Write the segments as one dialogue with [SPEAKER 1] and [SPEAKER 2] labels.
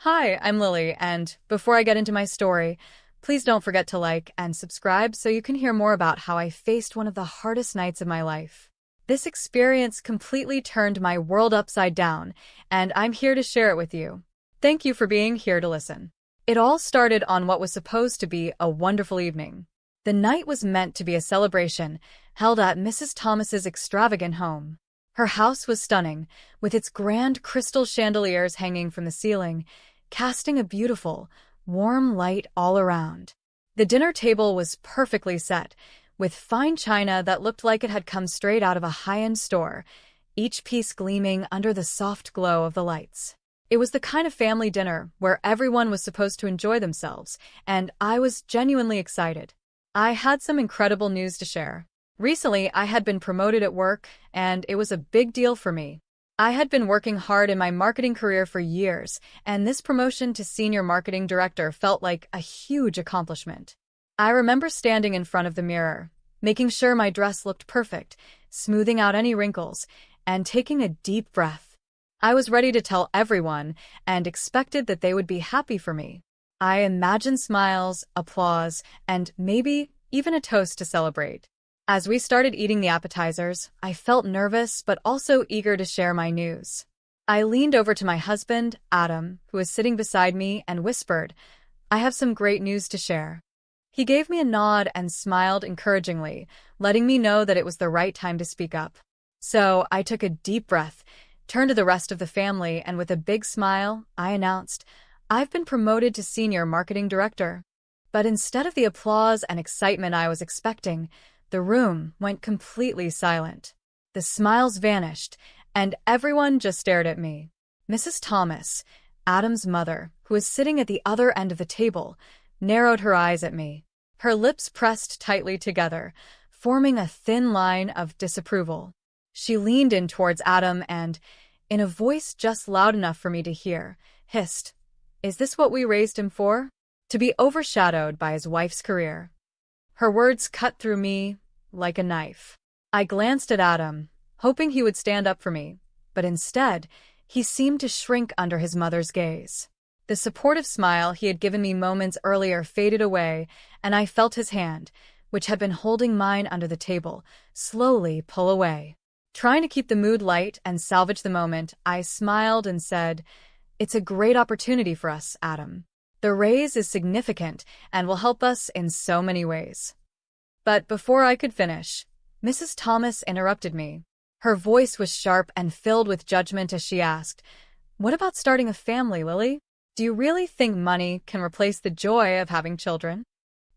[SPEAKER 1] Hi, I'm Lily, and before I get into my story, please don't forget to like and subscribe so you can hear more about how I faced one of the hardest nights of my life. This experience completely turned my world upside down, and I'm here to share it with you. Thank you for being here to listen. It all started on what was supposed to be a wonderful evening. The night was meant to be a celebration held at Mrs. Thomas's extravagant home. Her house was stunning, with its grand crystal chandeliers hanging from the ceiling, casting a beautiful, warm light all around. The dinner table was perfectly set, with fine china that looked like it had come straight out of a high-end store, each piece gleaming under the soft glow of the lights. It was the kind of family dinner where everyone was supposed to enjoy themselves, and I was genuinely excited. I had some incredible news to share. Recently, I had been promoted at work, and it was a big deal for me. I had been working hard in my marketing career for years, and this promotion to senior marketing director felt like a huge accomplishment. I remember standing in front of the mirror, making sure my dress looked perfect, smoothing out any wrinkles, and taking a deep breath. I was ready to tell everyone and expected that they would be happy for me. I imagined smiles, applause, and maybe even a toast to celebrate. As we started eating the appetizers, I felt nervous but also eager to share my news. I leaned over to my husband, Adam, who was sitting beside me, and whispered, "I have some great news to share." He gave me a nod and smiled encouragingly, letting me know that it was the right time to speak up. So I took a deep breath, turned to the rest of the family, and with a big smile, I announced, "I've been promoted to senior marketing director." But instead of the applause and excitement I was expecting, the room went completely silent. The smiles vanished, and everyone just stared at me. Mrs. Thomas, Adam's mother, who was sitting at the other end of the table, narrowed her eyes at me. Her lips pressed tightly together, forming a thin line of disapproval. She leaned in towards Adam and, in a voice just loud enough for me to hear, hissed, "Is this what we raised him for? To be overshadowed by his wife's career?" Her words cut through me like a knife. I glanced at Adam, hoping he would stand up for me, but instead, he seemed to shrink under his mother's gaze. The supportive smile he had given me moments earlier faded away, and I felt his hand, which had been holding mine under the table, slowly pull away. Trying to keep the mood light and salvage the moment, I smiled and said, "It's a great opportunity for us, Adam. The raise is significant and will help us in so many ways." But before I could finish, Mrs. Thomas interrupted me. Her voice was sharp and filled with judgment as she asked, "What about starting a family, Lily? Do you really think money can replace the joy of having children?"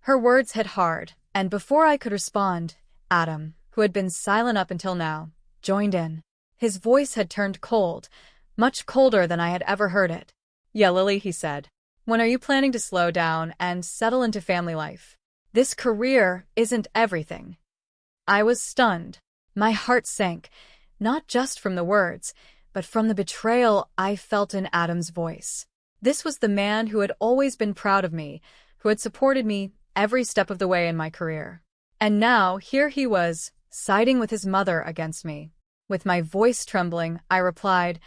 [SPEAKER 1] Her words hit hard, and before I could respond, Adam, who had been silent up until now, joined in. His voice had turned cold, much colder than I had ever heard it. "Yeah, Lily," he said. "When are you planning to slow down and settle into family life? This career isn't everything." I was stunned. My heart sank, not just from the words, but from the betrayal I felt in Adam's voice. This was the man who had always been proud of me, who had supported me every step of the way in my career. And now, here he was, siding with his mother against me. With my voice trembling, I replied,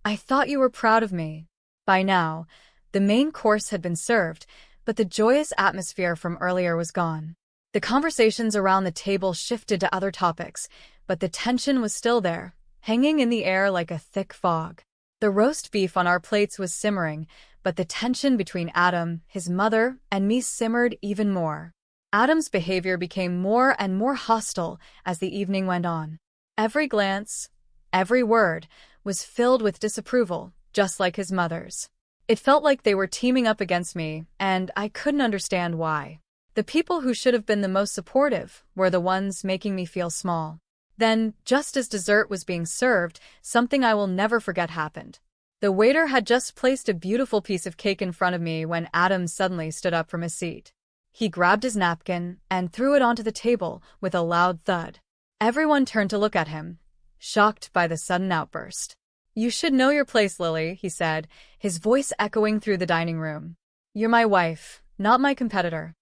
[SPEAKER 1] "I thought you were proud of me." By now, the main course had been served, but the joyous atmosphere from earlier was gone. The conversations around the table shifted to other topics, but the tension was still there, hanging in the air like a thick fog. The roast beef on our plates was simmering, but the tension between Adam, his mother, and me simmered even more. Adam's behavior became more and more hostile as the evening went on. Every glance, every word, was filled with disapproval, just like his mother's. It felt like they were teaming up against me, and I couldn't understand why. The people who should have been the most supportive were the ones making me feel small. Then, just as dessert was being served, something I will never forget happened. The waiter had just placed a beautiful piece of cake in front of me when Adam suddenly stood up from his seat. He grabbed his napkin and threw it onto the table with a loud thud. Everyone turned to look at him, shocked by the sudden outburst. "You should know your place, Lily," he said, his voice echoing through the dining room. "You're my wife, not my competitor."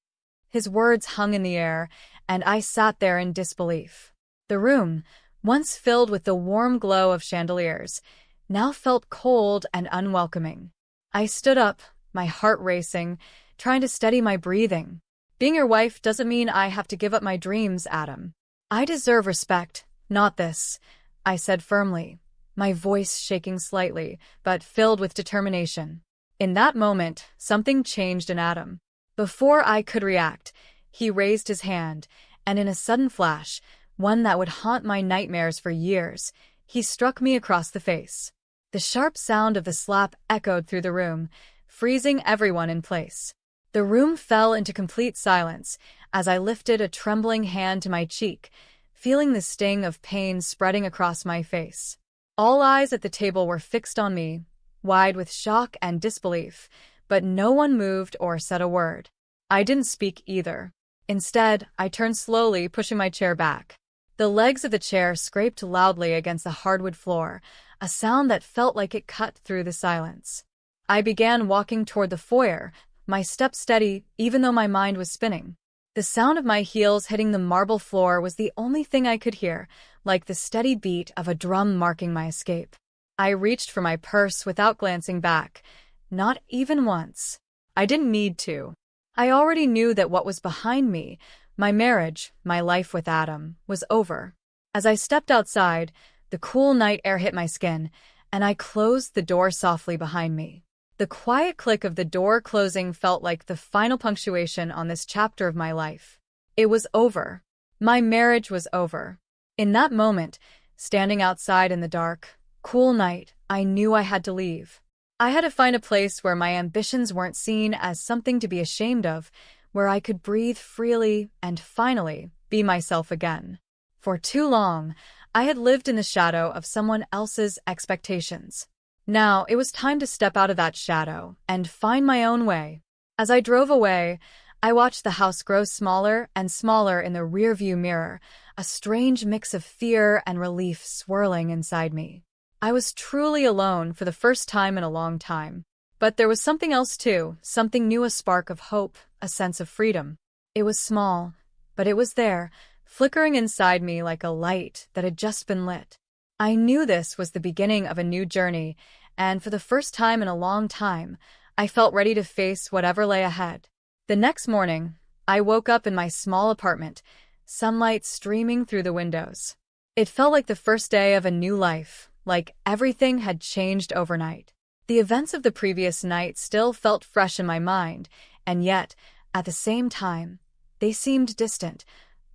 [SPEAKER 1] His words hung in the air, and I sat there in disbelief. The room, once filled with the warm glow of chandeliers, now felt cold and unwelcoming. I stood up, my heart racing, trying to steady my breathing. Being your wife doesn't mean I have to give up my dreams, Adam. I deserve respect, not this, I said firmly, my voice shaking slightly, but filled with determination. In that moment, something changed in Adam. Before I could react, he raised his hand, and in a sudden flash, one that would haunt my nightmares for years, he struck me across the face. The sharp sound of the slap echoed through the room, freezing everyone in place. The room fell into complete silence as I lifted a trembling hand to my cheek, feeling the sting of pain spreading across my face. All eyes at the table were fixed on me, wide with shock and disbelief, but no one moved or said a word. I didn't speak either. Instead, I turned slowly, pushing my chair back. The legs of the chair scraped loudly against the hardwood floor, a sound that felt like it cut through the silence. I began walking toward the foyer, my steps steady, even though my mind was spinning. The sound of my heels hitting the marble floor was the only thing I could hear, like the steady beat of a drum marking my escape. I reached for my purse without glancing back, not even once. I didn't need to. I already knew that what was behind me, my marriage, my life with Adam, was over. As I stepped outside, the cool night air hit my skin, and I closed the door softly behind me. The quiet click of the door closing felt like the final punctuation on this chapter of my life. It was over. My marriage was over. In that moment, standing outside in the dark, cool night, I knew I had to leave. I had to find a place where my ambitions weren't seen as something to be ashamed of, where I could breathe freely and finally be myself again. For too long, I had lived in the shadow of someone else's expectations. Now, it was time to step out of that shadow and find my own way. As I drove away, I watched the house grow smaller and smaller in the rearview mirror, a strange mix of fear and relief swirling inside me. I was truly alone for the first time in a long time. But there was something else too, something new, a spark of hope, a sense of freedom. It was small, but it was there, flickering inside me like a light that had just been lit. I knew this was the beginning of a new journey, and for the first time in a long time, I felt ready to face whatever lay ahead. The next morning, I woke up in my small apartment, sunlight streaming through the windows. It felt like the first day of a new life, like everything had changed overnight. The events of the previous night still felt fresh in my mind, and yet, at the same time, they seemed distant,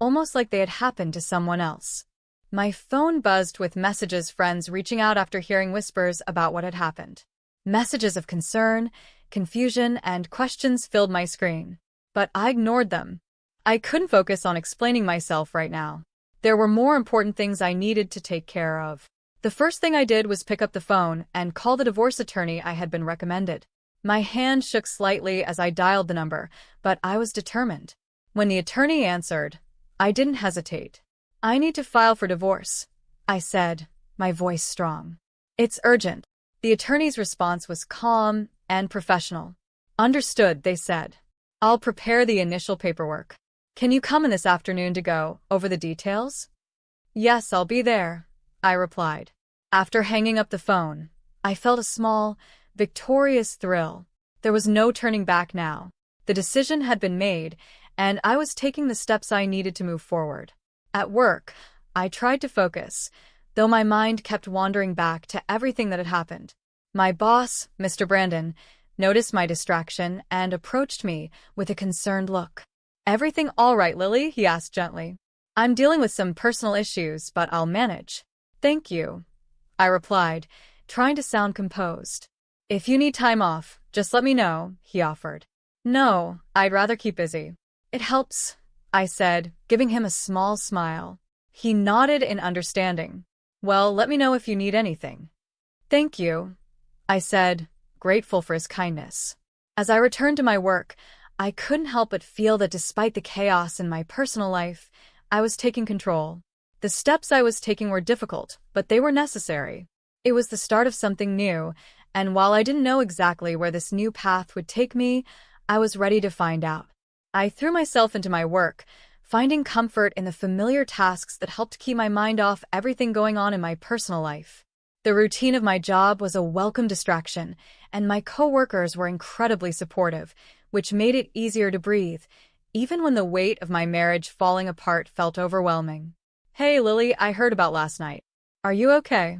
[SPEAKER 1] almost like they had happened to someone else. My phone buzzed with messages, friends reaching out after hearing whispers about what had happened. Messages of concern, confusion, and questions filled my screen. But I ignored them. I couldn't focus on explaining myself right now. There were more important things I needed to take care of. The first thing I did was pick up the phone and call the divorce attorney I had been recommended. My hand shook slightly as I dialed the number, but I was determined. When the attorney answered, I didn't hesitate. I need to file for divorce, I said, my voice strong. It's urgent. The attorney's response was calm and professional. Understood, they said. I'll prepare the initial paperwork. Can you come in this afternoon to go over the details? Yes, I'll be there, I replied. After hanging up the phone, I felt a small, victorious thrill. There was no turning back now. The decision had been made, and I was taking the steps I needed to move forward. At work, I tried to focus, though my mind kept wandering back to everything that had happened. My boss, Mr. Brandon, noticed my distraction and approached me with a concerned look. Everything all right, Lily? He asked gently. I'm dealing with some personal issues, but I'll manage. Thank you, I replied, trying to sound composed. If you need time off, just let me know, he offered. No, I'd rather keep busy. It helps, I said, giving him a small smile. He nodded in understanding. Well, let me know if you need anything. Thank you, I said, grateful for his kindness. As I returned to my work, I couldn't help but feel that despite the chaos in my personal life, I was taking control. The steps I was taking were difficult, but they were necessary. It was the start of something new, and while I didn't know exactly where this new path would take me, I was ready to find out. I threw myself into my work, finding comfort in the familiar tasks that helped keep my mind off everything going on in my personal life. The routine of my job was a welcome distraction, and my coworkers were incredibly supportive, which made it easier to breathe, even when the weight of my marriage falling apart felt overwhelming. "Hey, Lily, I heard about last night. Are you okay?"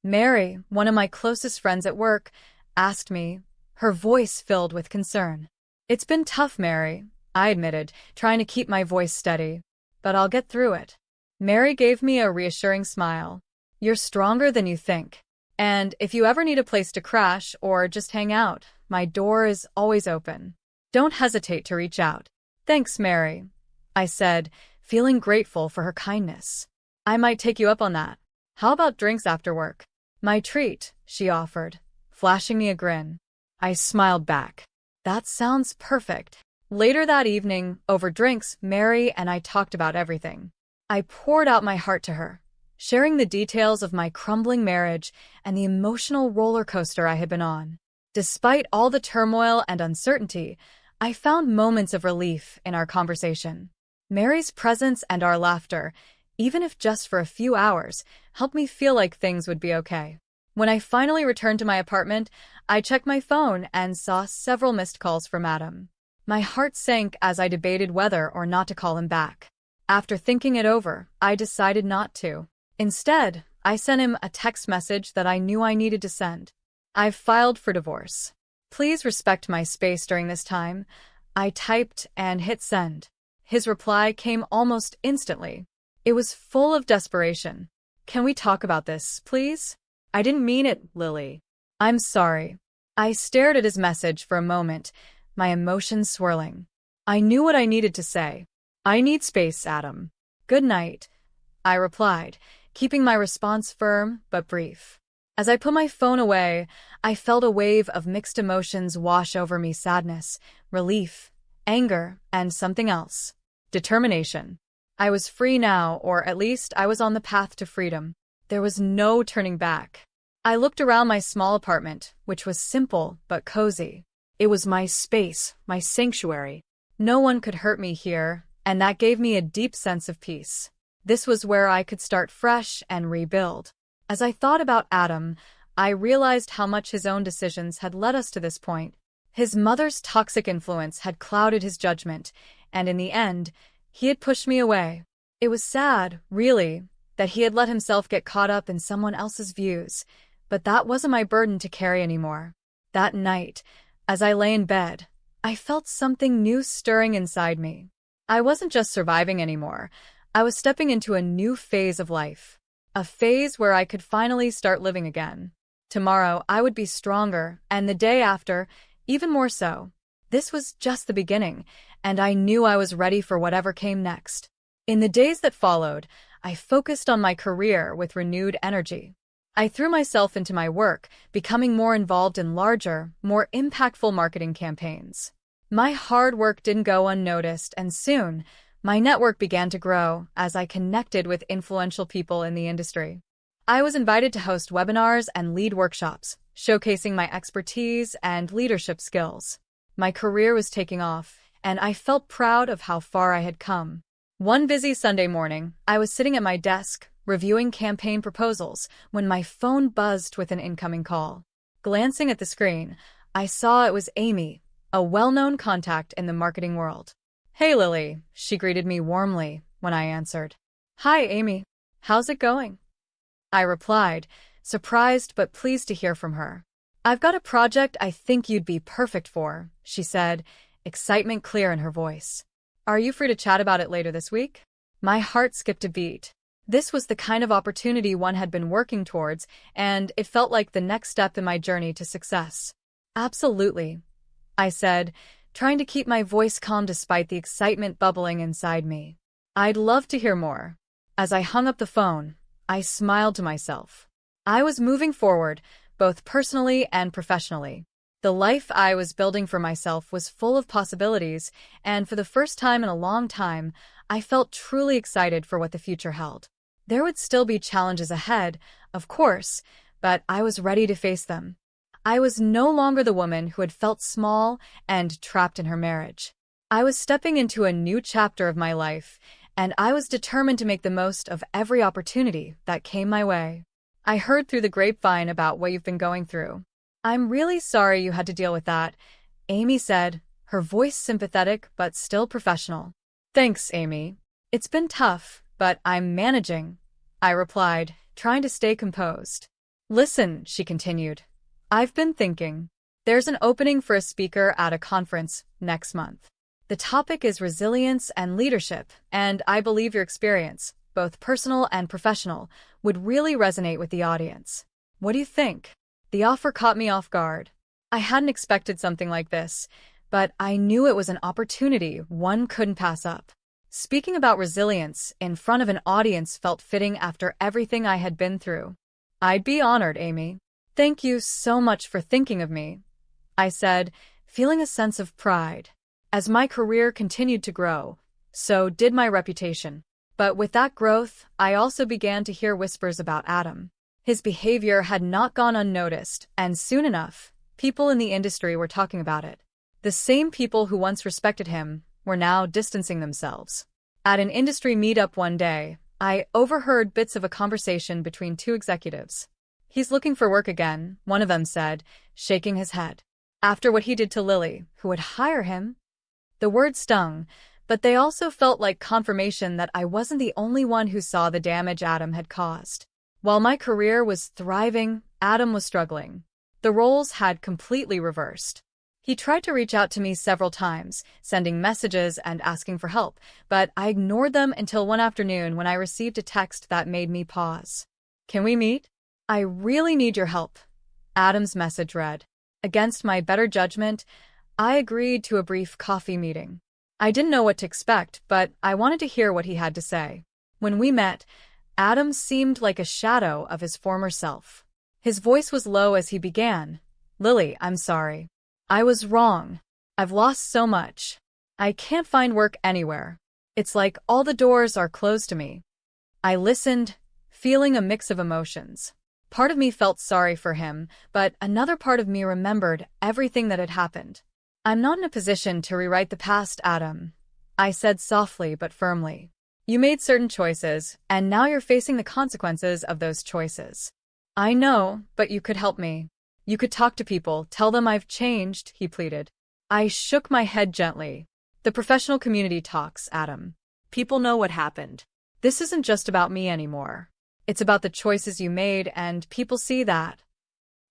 [SPEAKER 1] Mary, one of my closest friends at work, asked me, her voice filled with concern. "It's been tough, Mary," I admitted, trying to keep my voice steady. "But I'll get through it." Mary gave me a reassuring smile. "You're stronger than you think. And if you ever need a place to crash or just hang out, my door is always open. Don't hesitate to reach out." "Thanks, Mary," I said, feeling grateful for her kindness. "I might take you up on that. How about drinks after work?" "My treat," she offered, flashing me a grin. I smiled back. "That sounds perfect." Later that evening, over drinks, Mary and I talked about everything. I poured out my heart to her, sharing the details of my crumbling marriage and the emotional roller coaster I had been on. Despite all the turmoil and uncertainty, I found moments of relief in our conversation. Mary's presence and our laughter, even if just for a few hours, helped me feel like things would be okay. When I finally returned to my apartment, I checked my phone and saw several missed calls from Adam. My heart sank as I debated whether or not to call him back. After thinking it over, I decided not to. Instead, I sent him a text message that I knew I needed to send. "I've filed for divorce. Please respect my space during this time." I typed and hit send. His reply came almost instantly. It was full of desperation. "Can we talk about this, please?" "I didn't mean it, Lily. I'm sorry." I stared at his message for a moment, my emotions swirling. I knew what I needed to say. "I need space, Adam. Good night," I replied, keeping my response firm but brief. As I put my phone away, I felt a wave of mixed emotions wash over me: sadness, relief, anger, and something else. Determination. I was free now, or at least I was on the path to freedom. There was no turning back. I looked around my small apartment, which was simple but cozy. It was my space, my sanctuary. No one could hurt me here, and that gave me a deep sense of peace. This was where I could start fresh and rebuild. As I thought about Adam, I realized how much his own decisions had led us to this point. His mother's toxic influence had clouded his judgment, and in the end, he had pushed me away. It was sad, really, that he had let himself get caught up in someone else's views, but that wasn't my burden to carry anymore. That night, as I lay in bed, I felt something new stirring inside me. I wasn't just surviving anymore. I was stepping into a new phase of life. A phase where I could finally start living again. Tomorrow, I would be stronger, and the day after, even more so. This was just the beginning, and I knew I was ready for whatever came next. In the days that followed, I focused on my career with renewed energy. I threw myself into my work, becoming more involved in larger, more impactful marketing campaigns. My hard work didn't go unnoticed, and soon, my network began to grow as I connected with influential people in the industry. I was invited to host webinars and lead workshops, showcasing my expertise and leadership skills. My career was taking off, and I felt proud of how far I had come. One busy Sunday morning, I was sitting at my desk, reviewing campaign proposals, when my phone buzzed with an incoming call. Glancing at the screen, I saw it was Amy, a well-known contact in the marketing world. "Hey, Lily," she greeted me warmly when I answered. "Hi, Amy. How's it going?" I replied, surprised but pleased to hear from her. "I've got a project I think you'd be perfect for," she said, excitement clear in her voice. "Are you free to chat about it later this week?" My heart skipped a beat. This was the kind of opportunity one had been working towards, and it felt like the next step in my journey to success. "Absolutely," I said, trying to keep my voice calm despite the excitement bubbling inside me. "I'd love to hear more." As I hung up the phone, I smiled to myself. I was moving forward, both personally and professionally. The life I was building for myself was full of possibilities, and for the first time in a long time, I felt truly excited for what the future held. There would still be challenges ahead, of course, but I was ready to face them. I was no longer the woman who had felt small and trapped in her marriage. I was stepping into a new chapter of my life, and I was determined to make the most of every opportunity that came my way. I heard through the grapevine about what you've been going through. I'm really sorry you had to deal with that, Amy said, her voice sympathetic but still professional. Thanks, Amy. It's been tough, but I'm managing, I replied, trying to stay composed. Listen, she continued. I've been thinking. There's an opening for a speaker at a conference next month. The topic is resilience and leadership, and I believe your experience, both personal and professional, would really resonate with the audience. What do you think? The offer caught me off guard. I hadn't expected something like this, but I knew it was an opportunity one couldn't pass up. Speaking about resilience in front of an audience felt fitting after everything I had been through. I'd be honored, Amy. Thank you so much for thinking of me, I said, feeling a sense of pride. As my career continued to grow, so did my reputation. But with that growth, I also began to hear whispers about Adam. His behavior had not gone unnoticed, and soon enough, people in the industry were talking about it. The same people who once respected him were now distancing themselves. At an industry meetup one day, I overheard bits of a conversation between two executives. He's looking for work again, one of them said, shaking his head. After what he did to Lily, who would hire him? The word stung, but they also felt like confirmation that I wasn't the only one who saw the damage Adam had caused. While my career was thriving, Adam was struggling. The roles had completely reversed. He tried to reach out to me several times, sending messages and asking for help, but I ignored them until one afternoon when I received a text that made me pause. Can we meet? I really need your help, Adam's message read. Against my better judgment, I agreed to a brief coffee meeting. I didn't know what to expect, but I wanted to hear what he had to say. When we met, Adam seemed like a shadow of his former self. His voice was low as he began. Lily, I'm sorry. I was wrong. I've lost so much. I can't find work anywhere. It's like all the doors are closed to me. I listened, feeling a mix of emotions. Part of me felt sorry for him, but another part of me remembered everything that had happened. I'm not in a position to rewrite the past, Adam, I said softly but firmly. You made certain choices, and now you're facing the consequences of those choices. I know, but you could help me. You could talk to people, tell them I've changed, he pleaded. I shook my head gently. The professional community talks, Adam. People know what happened. This isn't just about me anymore. It's about the choices you made, and people see that.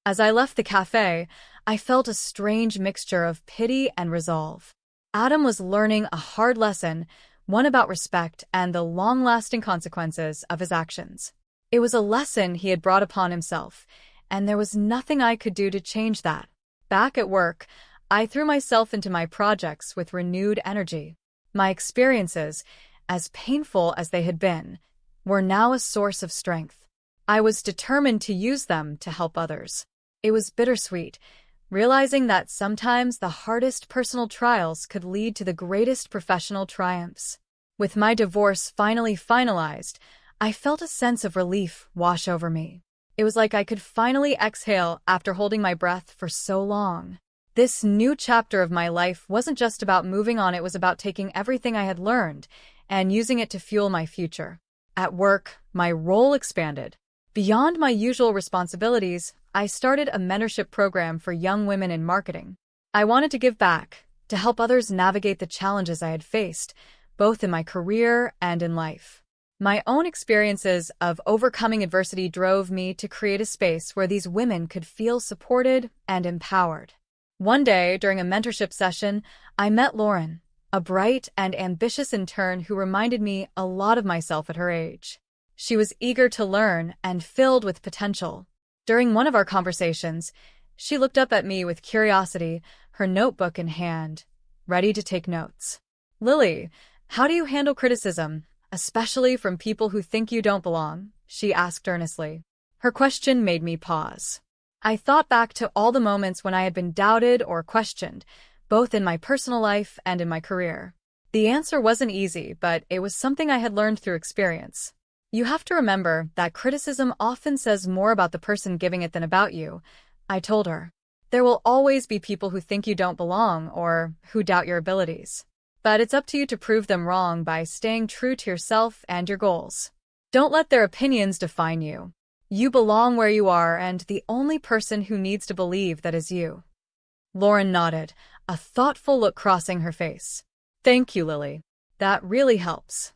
[SPEAKER 1] As I left the cafe, I felt a strange mixture of pity and resolve. Adam was learning a hard lesson, one about respect and the long-lasting consequences of his actions. It was a lesson he had brought upon himself, and there was nothing I could do to change that. Back at work, I threw myself into my projects with renewed energy. My experiences, as painful as they had been, were now a source of strength. I was determined to use them to help others. It was bittersweet, realizing that sometimes the hardest personal trials could lead to the greatest professional triumphs. With my divorce finally finalized, I felt a sense of relief wash over me. It was like I could finally exhale after holding my breath for so long. This new chapter of my life wasn't just about moving on, it was about taking everything I had learned and using it to fuel my future. At work, my role expanded. Beyond my usual responsibilities, I started a mentorship program for young women in marketing. I wanted to give back, to help others navigate the challenges I had faced, both in my career and in life. My own experiences of overcoming adversity drove me to create a space where these women could feel supported and empowered. One day, during a mentorship session, I met Lauren, a bright and ambitious intern who reminded me a lot of myself at her age. She was eager to learn and filled with potential. During one of our conversations, she looked up at me with curiosity, her notebook in hand, ready to take notes. Lily, how do you handle criticism, especially from people who think you don't belong? She asked earnestly. Her question made me pause. I thought back to all the moments when I had been doubted or questioned, both in my personal life and in my career. The answer wasn't easy, but it was something I had learned through experience. You have to remember that criticism often says more about the person giving it than about you, I told her. There will always be people who think you don't belong or who doubt your abilities. But it's up to you to prove them wrong by staying true to yourself and your goals. Don't let their opinions define you. You belong where you are, and the only person who needs to believe that is you. Lauren nodded, a thoughtful look crossing her face. Thank you, Lily. That really helps.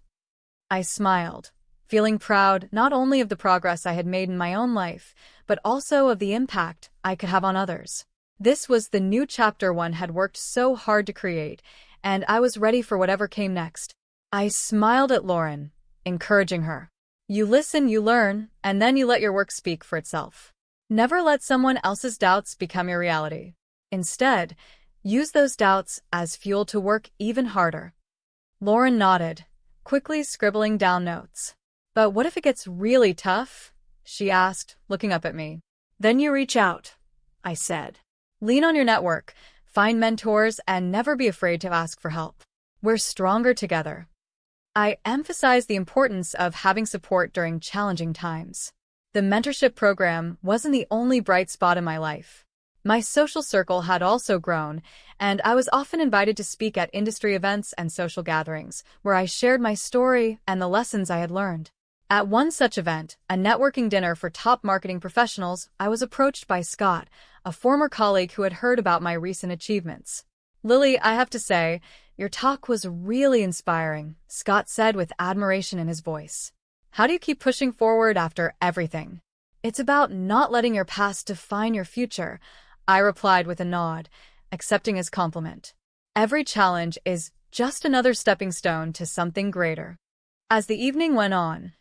[SPEAKER 1] I smiled, feeling proud not only of the progress I had made in my own life, but also of the impact I could have on others. This was the new chapter one had worked so hard to create, and I was ready for whatever came next. I smiled at Lauren, encouraging her. You listen, you learn, and then you let your work speak for itself. Never let someone else's doubts become your reality. Instead, use those doubts as fuel to work even harder. Lauren nodded, quickly scribbling down notes. But what if it gets really tough? She asked, looking up at me. Then you reach out, I said. Lean on your network, find mentors, and never be afraid to ask for help. We're stronger together. I emphasized the importance of having support during challenging times. The mentorship program wasn't the only bright spot in my life. My social circle had also grown, and I was often invited to speak at industry events and social gatherings, where I shared my story and the lessons I had learned. At one such event, a networking dinner for top marketing professionals, I was approached by Scott, a former colleague who had heard about my recent achievements. Lily, I have to say, your talk was really inspiring, Scott said with admiration in his voice. How do you keep pushing forward after everything? It's about not letting your past define your future, I replied with a nod, accepting his compliment. Every challenge is just another stepping stone to something greater. As the evening went on,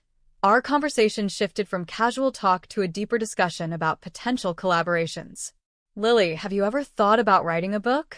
[SPEAKER 1] our conversation shifted from casual talk to a deeper discussion about potential collaborations. Lily, have you ever thought about writing a book?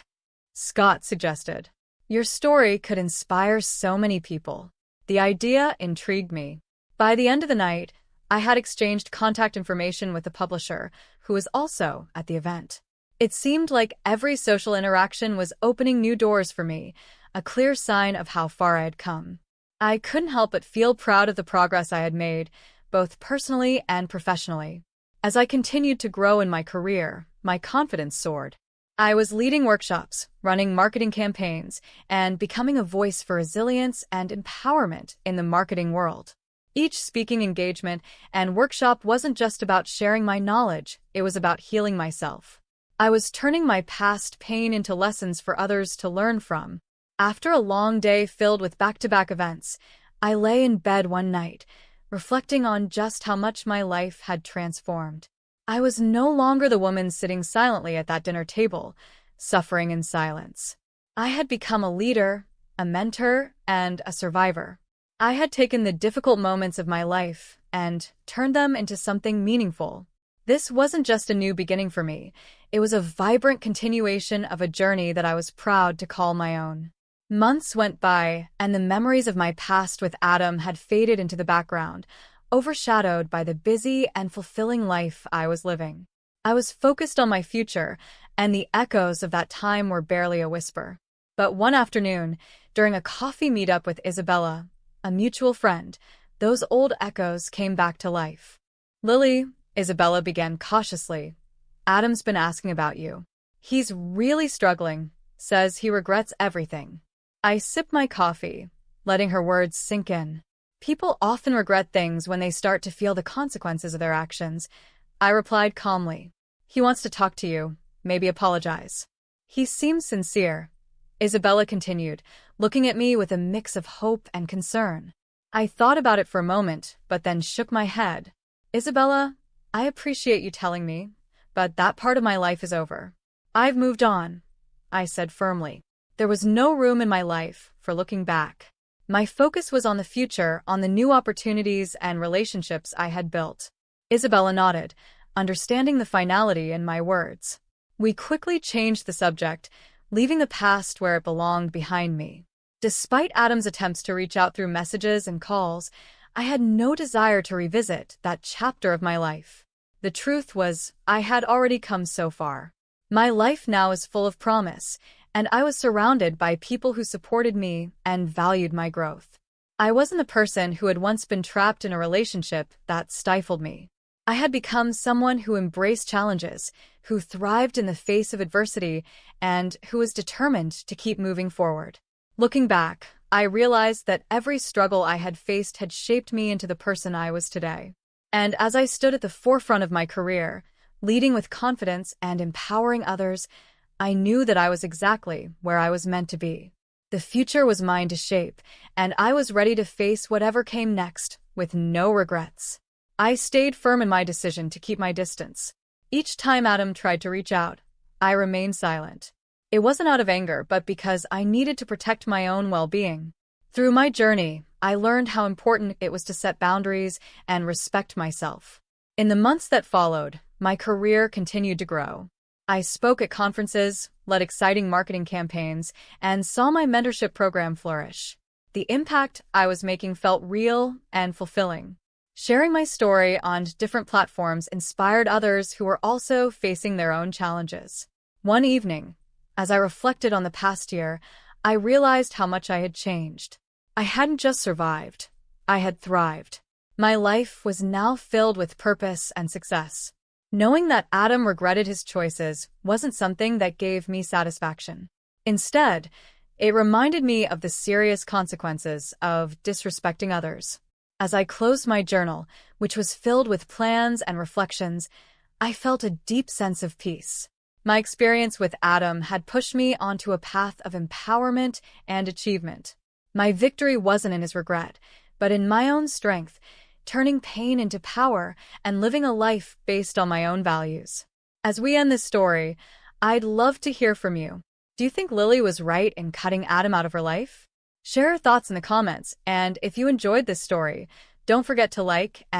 [SPEAKER 1] Scott suggested. Your story could inspire so many people. The idea intrigued me. By the end of the night, I had exchanged contact information with the publisher, who was also at the event. It seemed like every social interaction was opening new doors for me, a clear sign of how far I had come. I couldn't help but feel proud of the progress I had made, both personally and professionally. As I continued to grow in my career, my confidence soared. I was leading workshops, running marketing campaigns, and becoming a voice for resilience and empowerment in the marketing world. Each speaking engagement and workshop wasn't just about sharing my knowledge, it was about healing myself. I was turning my past pain into lessons for others to learn from. After a long day filled with back-to-back events, I lay in bed one night, reflecting on just how much my life had transformed. I was no longer the woman sitting silently at that dinner table, suffering in silence. I had become a leader, a mentor, and a survivor. I had taken the difficult moments of my life and turned them into something meaningful. This wasn't just a new beginning for me, it was a vibrant continuation of a journey that I was proud to call my own. Months went by, and the memories of my past with Adam had faded into the background, overshadowed by the busy and fulfilling life I was living. I was focused on my future, and the echoes of that time were barely a whisper. But one afternoon, during a coffee meetup with Isabella, a mutual friend, those old echoes came back to life. Lily, Isabella began cautiously, Adam's been asking about you. He's really struggling, says he regrets everything. I sipped my coffee, letting her words sink in. People often regret things when they start to feel the consequences of their actions, I replied calmly. He wants to talk to you, maybe apologize. He seems sincere, Isabella continued, looking at me with a mix of hope and concern. I thought about it for a moment, but then shook my head. Isabella, I appreciate you telling me, but that part of my life is over. I've moved on, I said firmly. There was no room in my life for looking back. My focus was on the future, on the new opportunities and relationships I had built. Isabella nodded, understanding the finality in my words. We quickly changed the subject, leaving the past where it belonged behind me. Despite Adam's attempts to reach out through messages and calls, I had no desire to revisit that chapter of my life. The truth was, I had already come so far. My life now is full of promise, and I was surrounded by people who supported me and valued my growth. I wasn't the person who had once been trapped in a relationship that stifled me. I had become someone who embraced challenges, who thrived in the face of adversity, and who was determined to keep moving forward. Looking back, I realized that every struggle I had faced had shaped me into the person I was today. And as I stood at the forefront of my career, leading with confidence and empowering others, I knew that I was exactly where I was meant to be. The future was mine to shape, and I was ready to face whatever came next with no regrets. I stayed firm in my decision to keep my distance. Each time Adam tried to reach out, I remained silent. It wasn't out of anger, but because I needed to protect my own well-being. Through my journey, I learned how important it was to set boundaries and respect myself. In the months that followed, my career continued to grow. I spoke at conferences, led exciting marketing campaigns, and saw my mentorship program flourish. The impact I was making felt real and fulfilling. Sharing my story on different platforms inspired others who were also facing their own challenges. One evening, as I reflected on the past year, I realized how much I had changed. I hadn't just survived, I had thrived. My life was now filled with purpose and success. Knowing that Adam regretted his choices wasn't something that gave me satisfaction. Instead, it reminded me of the serious consequences of disrespecting others. As I closed my journal, which was filled with plans and reflections, I felt a deep sense of peace. My experience with Adam had pushed me onto a path of empowerment and achievement. My victory wasn't in his regret, but in my own strength, turning pain into power and living a life based on my own values. As we end this story, I'd love to hear from you. Do you think Lily was right in cutting Adam out of her life? Share your thoughts in the comments, and if you enjoyed this story, don't forget to like and